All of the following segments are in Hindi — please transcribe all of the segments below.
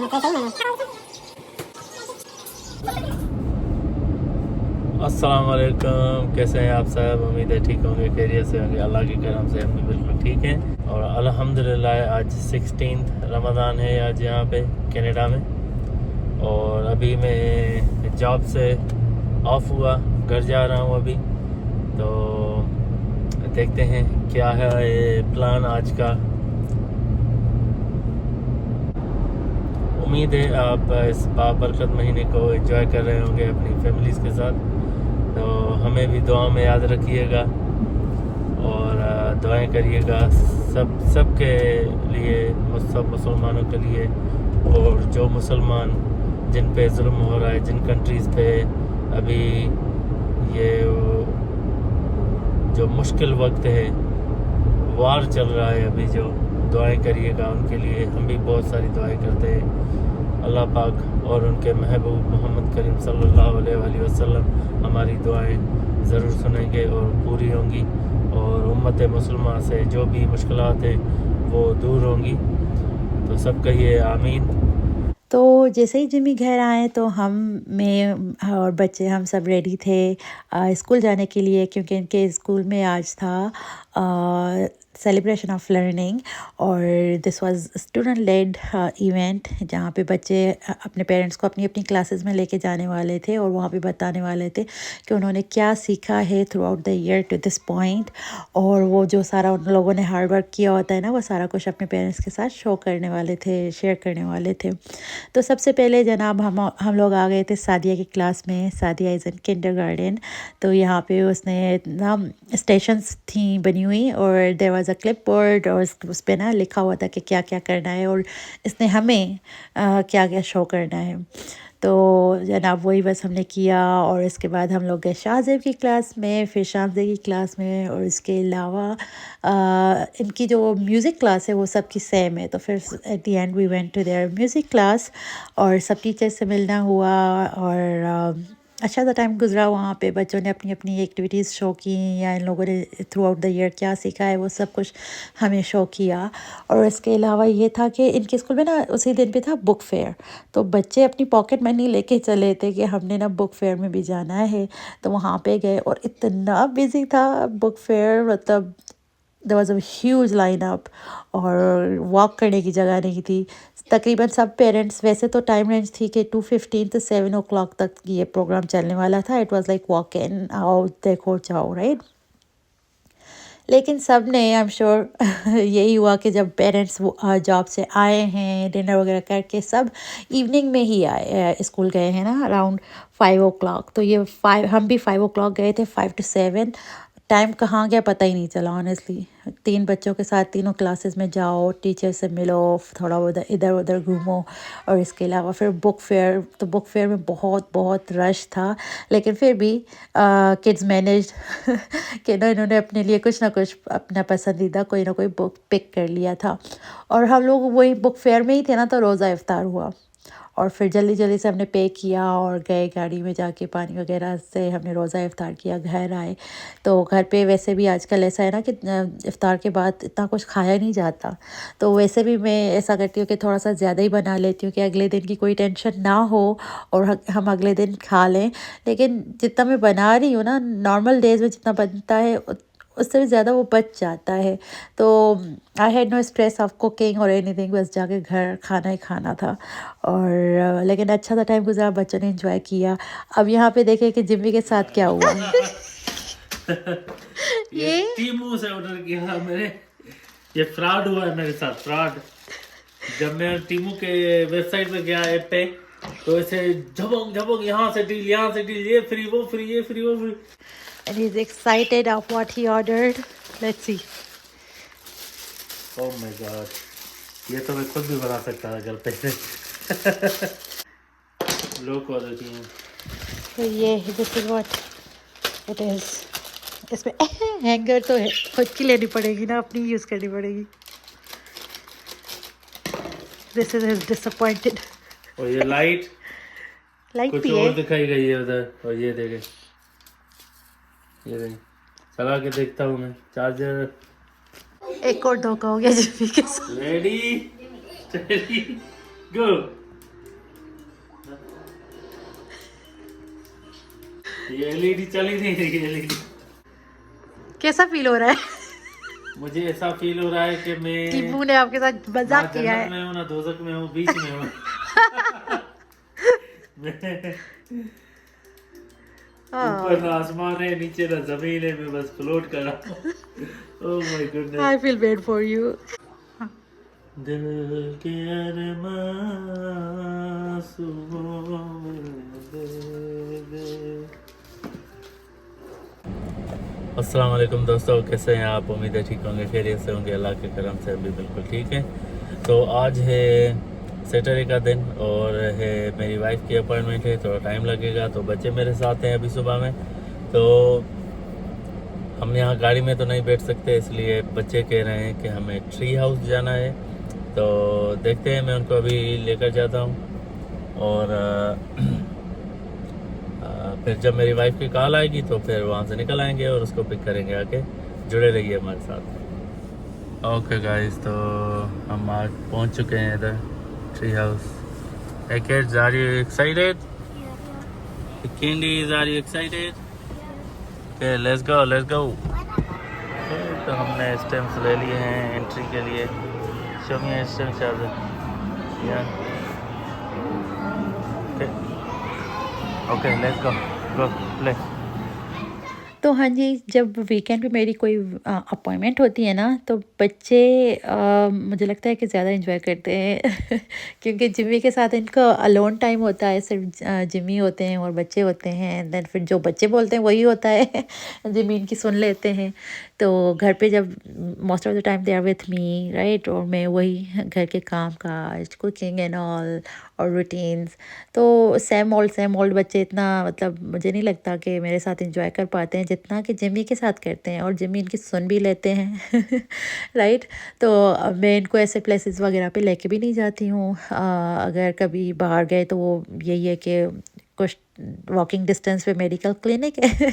अस्सलाम वालेकुम, कैसे हैं आप सब। उम्मीद है ठीक होंगे, खैरियत से होंगे। अल्लाह के करम से हम भी बिल्कुल ठीक हैं। और अल्हम्दुलिल्लाह आज 16 रमज़ान है आज यहाँ पे कनाडा में। और अभी मैं जॉब से ऑफ हुआ, घर जा रहा हूँ अभी। तो देखते हैं क्या है ये प्लान आज का। उम्मीद है आप इस बाबरकत महीने को एंजॉय कर रहे होंगे अपनी फैमिलीज़ के साथ। तो हमें भी दुआ में याद रखिएगा और दुआएं करिएगा सब के लिए, सब मुसलमानों के लिए। और जो मुसलमान जिन पे जुल्म हो रहा है, जिन कंट्रीज़ पे अभी ये जो मुश्किल वक्त है, वार चल रहा है अभी, जो दुआएं करिएगा उनके लिए। हम भी बहुत सारी दुआएं करते हैं। अल्लाह पाक और उनके महबूब मोहम्मद करीम सल्लल्लाहु अलैहि वसल्लम हमारी दुआएं ज़रूर सुनेंगे और पूरी होंगी। और उम्मत मुसलमान से जो भी मुश्किलात हैं वो दूर होंगी। तो सब कहिए आमीन। तो जैसे ही जिम्मी घर आए तो मैं और बच्चे हम सब रेडी थे स्कूल जाने के लिए, क्योंकि इनके स्कूल में आज था सेलिब्रेशन ऑफ लर्निंग। और this was student led event, जहाँ पे बच्चे अपने पेरेंट्स को अपनी अपनी क्लासेस में लेके जाने वाले थे और वहाँ पे बताने वाले थे कि उन्होंने क्या सीखा है throughout the year to this point. और वो जो सारा उन लोगों ने हार्ड वर्क किया होता है ना, वो सारा कुछ अपने पेरेंट्स के साथ शो करने वाले थे, शेयर करने वाले थे। तो सबसे पहले जनाब हम लोग आ गए थे सादिया की क्लास में। Sadia is in kindergarten. तो यहाँ पे उसने ना स्टेशंस थी बनी हुई और there was a clipboard, और उस पे ना लिखा हुआ था कि क्या क्या करना है और इसने हमें क्या क्या शो करना है। तो जनाब वही बस हमने किया। और इसके बाद हम लोग गए शाहज़ेब की क्लास में, फिर शाहज़ेब की क्लास में। और इसके अलावा इनकी जो म्यूज़िक क्लास है वो सबकी सेम है। तो फिर at the end we went to their music class और सब टीचर से मिलना हुआ। और अच्छा सा टाइम गुजरा वहाँ पे। बच्चों ने अपनी अपनी एक्टिविटीज़ शो की, या इन लोगों ने थ्रू आउट द ईयर क्या सीखा है वो सब कुछ हमें शो किया। और इसके अलावा ये था कि इनके स्कूल में ना उसी दिन पे था बुक फेयर। तो बच्चे अपनी पॉकेट मनी लेके चले थे कि हमने ना बुक फेयर में भी जाना है। तो वहाँ पे गए और इतना बिजी था बुक फेयर, मतलब there was a huge line up और वॉक करने की जगह नहीं थी। तकरीबन सब पेरेंट्स, वैसे तो टाइम रेंज थी कि 2:15 से 7 o'clock तक ये प्रोग्राम चलने वाला था। It was like walk in आओ देखो जाओ, राइट। लेकिन सब ने आई एम श्योर यही हुआ कि जब पेरेंट्स जॉब से आए हैं, डिनर वगैरह करके सब इवनिंग में ही आए, स्कूल गए हैं ना अराउंड 5 o'clock। तो ये हम भी 5 o'clock गए थे, 5 to 7। टाइम कहाँ गया पता ही नहीं चला ऑनेस्टली। 3 बच्चों के साथ तीनों क्लासेस में जाओ, टीचर से मिलो, थोड़ा उधर इधर उधर घूमो। और इसके अलावा फिर बुक फेयर, तो बुक फेयर में बहुत बहुत रश था। लेकिन फिर भी किड्स मैनेज कि ना इन्होंने अपने लिए कुछ ना कुछ अपना पसंदीदा कोई ना कोई बुक पिक कर लिया था। और हम लोग वही बुक फेयर में ही थे ना, तो रोज़ा इफ्तार हुआ। और फिर जल्दी जल्दी से हमने पे किया और गए गाड़ी में, जाके पानी वगैरह से हमने रोज़ा इफ्तार किया, घर आए। तो घर पे वैसे भी आजकल ऐसा है ना कि इफ्तार के बाद इतना कुछ खाया नहीं जाता। तो वैसे भी मैं ऐसा करती हूँ कि थोड़ा सा ज़्यादा ही बना लेती हूँ कि अगले दिन की कोई टेंशन ना हो और हम अगले दिन खा लें। लेकिन जितना मैं बना रही हूँ ना, नॉर्मल डेज़ में जितना बनता है उससे भी ज़्यादा वो बच जाता है। तो I had no stress of cooking और एनीथिंग, बस जाके घर खाना ही खाना था। और लेकिन अच्छा सा टाइम गुजरा, बच्चों ने एंजॉय किया। अब यहाँ पे देखें कि जिम्मी के साथ क्या हुआ। ये टीमू से ऑर्डर किया मेरे, ये फ्रॉड हुआ है मेरे साथ, फ्रॉड। जब मैं टीमू के वेबसाइट पे गया, ऐप पे, तो ऐसे झबोंग झबोंग, यहाँ से डील, ये फ्री वो फ्री, ये फ्री वो free. And he's excited of what he ordered. Let's see. Oh my God, ये तो मैं खुद भी बना सकता था घर पे। लो क्वालिटी है। तो ये this is what it is. इसमें हैंगर तो है, खुद की लेनी पड़ेगी ना, अपनी यूज़ करनी पड़ेगी। This is his disappointed. और ये लाइट लाइट कुछ भी और है। दिखाई गई है उधर। और ये देखे, ये देखे, चला के देखता हूँ मैं। चार्जर एक और धोखा हो गया जिम्मी के साथ। रेडी, रेडी, गो। ये एलईडी चल ही नहीं रही एलईडी। कैसा फील हो रहा है मुझे ऐसा फील हो रहा है कि मैं कि मुंह ने आपके साथ ना मजाक किया जन्नत है। में हूँ ना दोजख में हूँ, बीच में हूँ। मैं ऊपर ना आसमान है, नीचे ना जमीन है, मैं बस फ्लोट कर रहा हूँ। Oh my goodness. I feel bad for you. दिल के अरमां सुबह दे दे। अस्सलाम वालेकुम दोस्तों, कैसे हैं आप? उम्मीद है ठीक होंगे, खैरियत से होंगे। अल्लाह के करम से अभी बिल्कुल ठीक है। तो आज है सैटरडे का दिन और है मेरी वाइफ की अपॉइंटमेंट है, थोड़ा टाइम लगेगा। तो बच्चे मेरे साथ हैं अभी सुबह में, तो हम यहाँ गाड़ी में तो नहीं बैठ सकते, इसलिए बच्चे कह रहे हैं कि हमें ट्री हाउस जाना है। तो देखते हैं, मैं उनको अभी लेकर जाता हूँ और फिर जब मेरी वाइफ की कॉल आएगी तो फिर वहाँ से निकल आएंगे और उसको पिक करेंगे आके। जुड़े रहिए हमारे साथ। ओके गाइस, तो हम आज पहुँच चुके हैं इधर tree house. Hey kids, are you excited? The candies, are you excited? Okay, let's go, let's go. Okay, तो हमने स्टैम्प्स ले लिए हैं एंट्री के लिए। Show me your stamp, Shazia. Yeah. Okay. Okay, let's go. Go play. तो हाँ जी, जब वीकेंड पे मेरी कोई अपॉइंटमेंट होती है ना, तो बच्चे मुझे लगता है कि ज़्यादा एंजॉय करते हैं क्योंकि जिम्मी के साथ इनका अलोन टाइम होता है। सिर्फ जिम्मी होते हैं और बच्चे होते हैं, एंड देन फिर जो बच्चे बोलते हैं वही होता है जिम्मी इनकी सुन लेते हैं। तो घर पे जब most of the time they are with me, right, और मैं वही घर के काम काज, कुकिंग एंड ऑल और रूटीन्स। तो सेम ओल्ड बच्चे इतना, मतलब मुझे नहीं लगता कि मेरे साथ एंजॉय कर पाते हैं जितना कि जिम्मी के साथ करते हैं, और जिम्मी इनकी सुन भी लेते हैं राइट। तो मैं इनको ऐसे प्लेसेस वगैरह पे लेके भी नहीं जाती हूँ। अगर कभी बाहर गए तो वो यही है कि कुछ वॉकिंग डिस्टेंस पे मेडिकल क्लिनिक है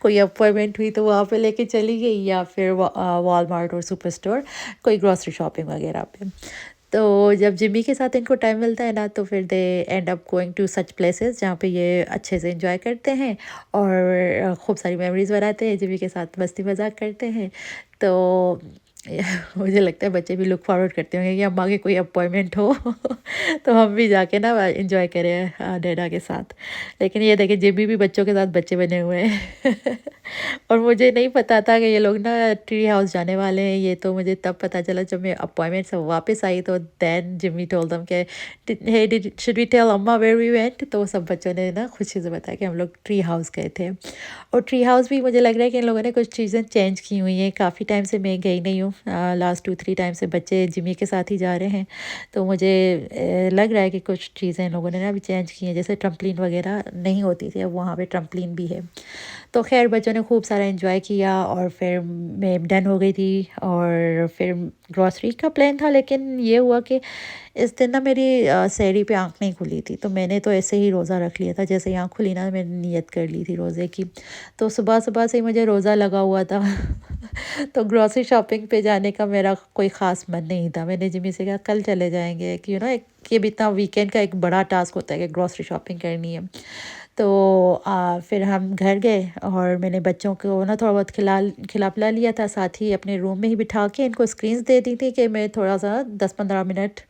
कोई अपॉइंटमेंट हुई तो वहाँ पे लेके चली गई, या फिर वॉलमार्ट और सुपर स्टोर कोई ग्रॉसरी शॉपिंग वगैरह पे। तो जब जिम्मी के साथ इनको टाइम मिलता है ना, तो फिर they end up going to such places जहाँ पे ये अच्छे से एंजॉय करते हैं और खूब सारी मेमोरीज़ बनाते हैं, जिम्मी के साथ मस्ती मजाक करते हैं। तो मुझे लगता है बच्चे भी लुक फॉरवर्ड करते होंगे कि अम्मा की कोई अपॉइंटमेंट हो तो हम भी जाके ना एंजॉय करें डैडा के साथ। लेकिन ये देखें, जिम्मी भी बच्चों के साथ बच्चे बने हुए हैं और मुझे नहीं पता था कि ये लोग ना ट्री हाउस जाने वाले हैं। ये तो मुझे तब पता चला जब मैं अपॉइंटमेंट से वापस आई। तो देन जिम्मी टोल्ड देम कि हे शुड वी टेल अम्मा वेयर वी वेंट। तो सब बच्चों ने ना खुशी से बताया कि हम लोग ट्री हाउस गए थे। और ट्री हाउस भी मुझे लग रहा है कि इन लोगों ने कुछ चीज़ें चेंज की हुई हैं। काफ़ी टाइम से मैं गई नहीं हूँ, लास्ट 2-3 टाइम से बच्चे जिम्मी के साथ ही जा रहे हैं। तो मुझे लग रहा है कि कुछ चीज़ें इन लोगों ने ना अभी चेंज की हैं, जैसे ट्रम्पलिन वगैरह नहीं होती थी, अब वहाँ पे ट्रम्पलिन भी है। तो खैर बच्चों ने खूब सारा एंजॉय किया और फिर मैं डन हो गई थी और फिर ग्रॉसरी का प्लान था। लेकिन ये हुआ कि इस दिन ना मेरी सहरी पे आँख नहीं खुली थी, तो मैंने तो ऐसे ही रोज़ा रख लिया था। जैसे ही आँख खुली ना, मैंने नियत कर ली थी रोज़े की। तो सुबह सुबह से ही मुझे रोज़ा लगा हुआ था तो ग्रॉसरी शॉपिंग पे जाने का मेरा कोई ख़ास मन नहीं था। मैंने जिम्मी से कहा कल चले जाएंगे, कि एक ये भी इतना वीकेंड का एक बड़ा टास्क होता है कि ग्रॉसरी शॉपिंग करनी है। तो फिर हम घर गए और मैंने बच्चों को ना थोड़ा बहुत खिला पिला लिया था। साथ ही अपने रूम में ही बिठा के इनको स्क्रीन्स दे दी थी कि मैं थोड़ा सा 10-15 मिनट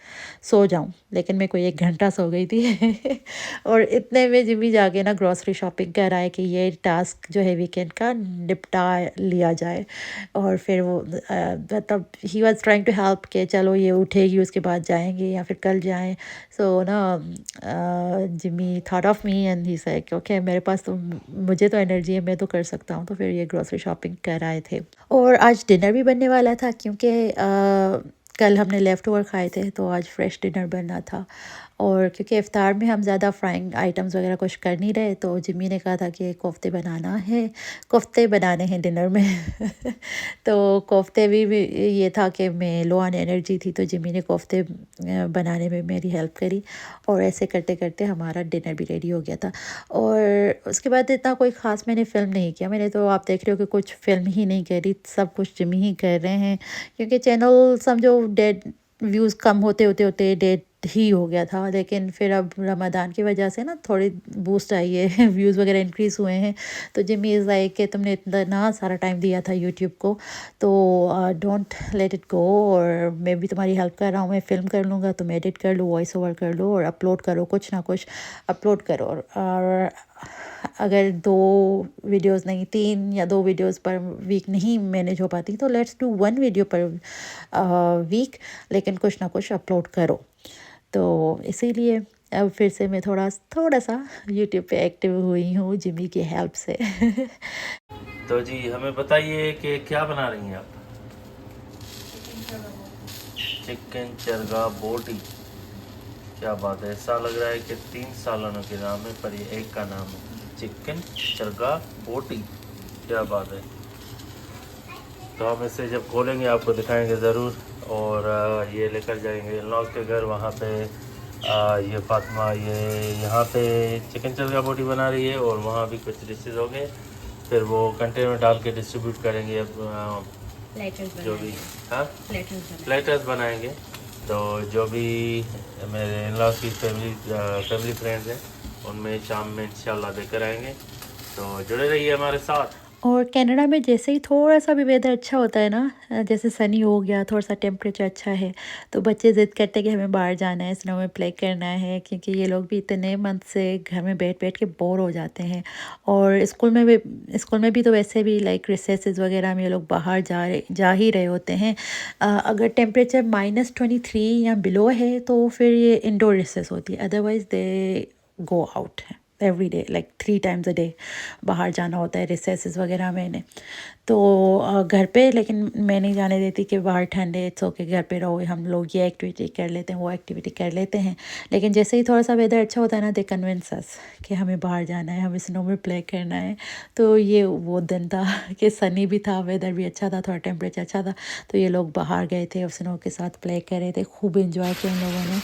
सो जाऊं। लेकिन मैं कोई 1 घंटा सो गई थी और इतने में जिम्मी जाके ना ग्रॉसरी शॉपिंग कर आए कि ये टास्क जो है वीकेंड का निपटा लिया जाए। और फिर वो मतलब ही वॉज ट्राइंग टू हेल्प के चलो ये उठेगी उसके बाद जाएंगे या फिर कल जाएं। सो ना Jimmy thought of me and he said okay, मेरे पास तो मुझे तो एनर्जी है, मैं तो कर सकता हूँ। तो फिर ये ग्रॉसरी शॉपिंग कर आए थे। और आज डिनर भी बनने वाला था क्योंकि कल हमने लेफ़्ट ओवर खाए थे, तो आज फ्रेश डिनर बनना था। और क्योंकि इफ्तार में हम ज़्यादा फ्राइंग आइटम्स वगैरह कुछ कर नहीं रहे, तो जिम्मी ने कहा था कि कोफ्ते बनाने हैं डिनर में तो कोफ्ते भी ये था कि मैं लो ऑन एनर्जी थी, तो जिम्मी ने कोफ्ते बनाने में मेरी हेल्प करी और ऐसे करते करते हमारा डिनर भी रेडी हो गया था। और उसके बाद इतना कोई ख़ास मैंने फ़िल्म नहीं किया। मैंने तो आप देख रहे हो कि कुछ फ़िल्म ही नहीं करी, सब कुछ जिम्मी ही कर रहे हैं क्योंकि चैनल समझो डेड व्यूज़ कम होते डेढ़ ही हो गया था, लेकिन फिर अब रमज़ान की वजह से ना थोड़ी बूस्ट आई है व्यूज़ वगैरह इंक्रीज़ हुए हैं। तो जिम्मी इज़ लाइक कि तुमने इतना सारा टाइम दिया था यूट्यूब को, तो डोंट लेट इट गो, और मैं भी तुम्हारी हेल्प कर रहा हूँ, मैं फ़िल्म कर लूँगा, तुम एडिट कर लो, वॉइस ओवर कर लो और अपलोड करो, कुछ ना कुछ अपलोड करो। और अगर 2 वीडियोस नहीं, 3 या 2 वीडियोस पर वीक नहीं मैनेज हो पाती तो let's do 1 video per week, लेकिन कुछ ना कुछ अपलोड करो। तो इसीलिए अब फिर से मैं थोड़ा सा यूट्यूब पे एक्टिव हुई हूँ जिम्मी की हेल्प से। तो जी हमें बताइए कि क्या बना रही हैं आप? चिकन चरगा बोटी। क्या बात है, ऐसा लग रहा है कि 3 सालानों के नाम है पर ये एक का नाम है, चिकन चरगा बोटी। क्या बात है। तो हम इसे जब खोलेंगे आपको दिखाएंगे ज़रूर, और ये लेकर जाएंगे इन-लॉज के घर। वहाँ पे ये फातिमा ये यहाँ पे चिकन चरगा बोटी बना रही है, और वहाँ भी कुछ डिशेज हो गए, फिर वो कंटेनर में डाल के डिस्ट्रीब्यूट करेंगे। अब जो भी, हाँ, प्लेटर्स बनाएंगे। तो जो भी मेरे इन-लॉज की फैमिली फ्रेंड्स हैं उनमें शाम में इंशाल्लाह देकर आएंगे। तो जुड़े रहिए हमारे साथ। और कनाडा में जैसे ही थोड़ा-सा भी वेदर अच्छा होता है ना, जैसे सनी हो गया, थोड़ा-सा टेम्परेचर अच्छा है, तो बच्चे ज़िद करते हैं कि हमें बाहर जाना है, स्नो में प्ले करना है, क्योंकि ये लोग भी इतने मंथ से घर में बैठ-बैठ के बोर हो जाते हैं। और स्कूल में भी तो वैसे भी लाइक रिसेसेस वगैरह में ये लोग बाहर जा ही रहे होते हैं। अगर टेम्परेचर -23 या बिलो है तो फिर ये इंडोर रिसेस होती है, अदरवाइज़ दे गो आउट है every day, like 3 times a day बाहर जाना होता है रिसेसेस वगैरह में इन्हें। तो घर पे, लेकिन मैं नहीं जाने देती कि बाहर ठंड है, इट्स ओके, घर पे रहो, हम लोग ये एक्टिविटी कर लेते हैं, वो एक्टिविटी कर लेते हैं। लेकिन जैसे ही थोड़ा सा वेदर अच्छा होता है ना, दे कन्विंस अस कि हमें बाहर जाना है, हमें स्नो में प्ले करना है। तो ये वो दिन था कि सनी भी था, वेदर भी अच्छा था, थोड़ा टेम्परेचर अच्छा था, तो ये लोग बाहर गए थे और स्नो के साथ प्ले कर रहे थे, खूब इंजॉय किया उन लोगों ने।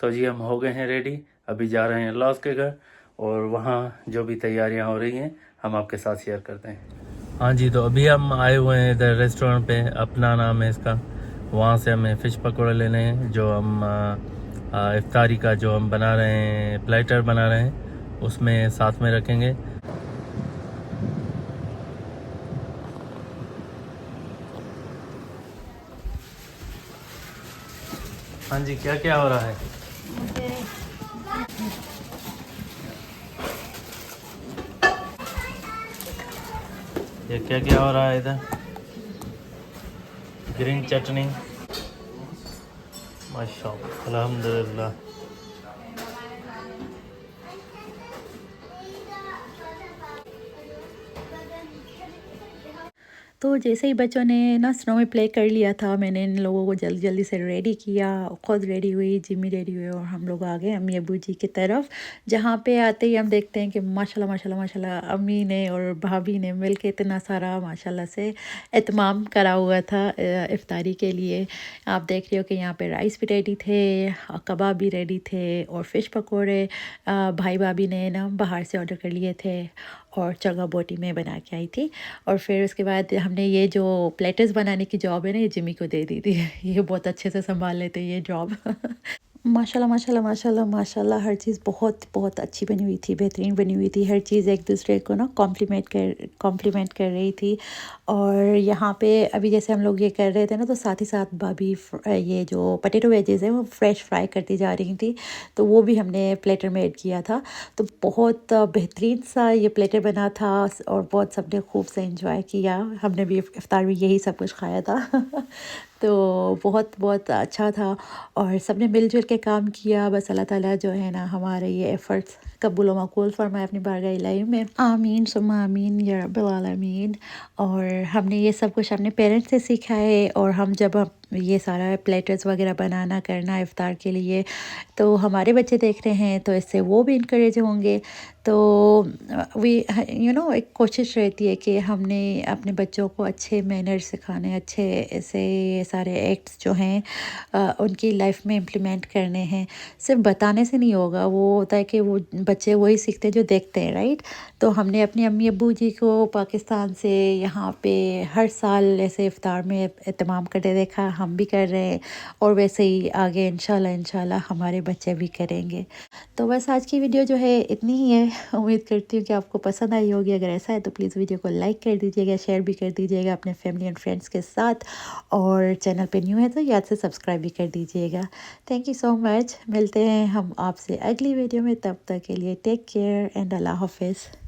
तो जी हम हो गए हैं रेडी, अभी जा रहे हैं लॉस के घर, और वहाँ जो भी तैयारियाँ हो रही हैं हम आपके साथ शेयर करते हैं। हाँ जी, तो अभी हम आए हुए हैं इधर रेस्टोरेंट पे, अपना नाम है इसका। वहाँ से हमें फ़िश पकौड़े लेने हैं, जो हम इफ्तारी का जो हम बना रहे हैं, प्लेटर बना रहे हैं, उसमें साथ में रखेंगे। हाँ जी, क्या क्या हो रहा है? ये क्या क्या हो रहा है इधर? ग्रीन चटनी, माशाअल्लाह, अल्हम्दुलिल्लाह। तो जैसे ही बच्चों ने ना स्नो में प्ले कर लिया था, मैंने इन लोगों को जल्दी जल्दी से रेडी किया, खुद रेडी हुई, जिम्मी रेडी हुए, और हम लोग आ गए अम्मी अबू जी की तरफ। जहाँ पे आते ही हम देखते हैं कि माशाल्लाह माशाल्लाह माशाल्लाह अम्मी ने और भाभी ने मिल के इतना सारा माशाल्लाह से एहतमाम करा हुआ था इफ्तारी के लिए। आप देख रहे हो कि यहाँ पे राइस भी रेडी थे, कबाब भी रेडी थे, और फ़िश पकौड़े भाई भाभी ने ना बाहर से ऑर्डर कर लिए थे, और चरगा बोटी में बना के आई थी। और फिर उसके बाद हमने ये जो प्लेटर्स बनाने की जॉब है ना, ये जिम्मी को दे दी थी। ये बहुत अच्छे से संभाल लेते हैं ये जॉब। माशाल्लाह माशाल्लाह माशाल्लाह माशाल्लाह, हर चीज़ बहुत बहुत अच्छी बनी हुई थी, बेहतरीन बनी हुई थी। हर चीज़ एक दूसरे को ना कॉम्प्लीमेंट कर रही थी। और यहाँ पे अभी जैसे हम लोग ये कर रहे थे ना, तो साथ ही साथ भाभी ये जो पोटैटो वेजेस हैं वो फ्रेश फ्राई करती जा रही थी, तो वो भी हमने प्लेटर में ऐड किया था। तो बहुत बेहतरीन सा ये प्लेटर बना था, और बहुत सबने खूब से इंजॉय किया। हमने भी इफ्तार में यही सब कुछ खाया था। तो बहुत बहुत अच्छा था, और सबने मिलजुल के काम किया। बस अल्लाह ताला जो है ना हमारे ये एफ़र्ट्स कबूल व मकबूल फरमाए अपनी बारगाह इलाही में, आमीन सुम्मा आमीन या रब्बिल आलमीन। और हमने ये सब कुछ अपने पेरेंट्स से सीखा है, और हम जब ये सारा प्लेटर्स वगैरह बनाना करना इफ़्तार के लिए, तो हमारे बच्चे देख रहे हैं तो इससे वो भी इनकरेज होंगे। तो वी एक कोशिश रहती है कि हमने अपने बच्चों को अच्छे मैनर्स सिखाने, अच्छे ऐसे ये सारे एक्ट्स जो हैं उनकी लाइफ में इम्प्लीमेंट करने हैं। सिर्फ बताने से नहीं होगा, वो होता है कि वो बच्चे वही सीखते हैं जो देखते हैं, राइट। तो हमने अपने अम्मी अब्बू जी को पाकिस्तान से यहाँ पे हर साल ऐसे इफ़्तार में एहतमाम करते देखा, हम भी कर रहे हैं और वैसे ही आगे इंशाल्लाह हमारे बच्चे भी करेंगे। तो बस आज की वीडियो जो है इतनी ही है। उम्मीद करती हूँ कि आपको पसंद आई होगी। अगर ऐसा है तो प्लीज़ वीडियो को लाइक कर दीजिएगा, शेयर भी कर दीजिएगा अपने फैमिली एंड फ्रेंड्स के साथ, और चैनल पे न्यू है तो याद से सब्सक्राइब भी कर दीजिएगा। Thank you so much. मिलते हैं हम आपसे अगली वीडियो में, तब तक के लिए टेक केयर एंड अल्लाह हाफिज़।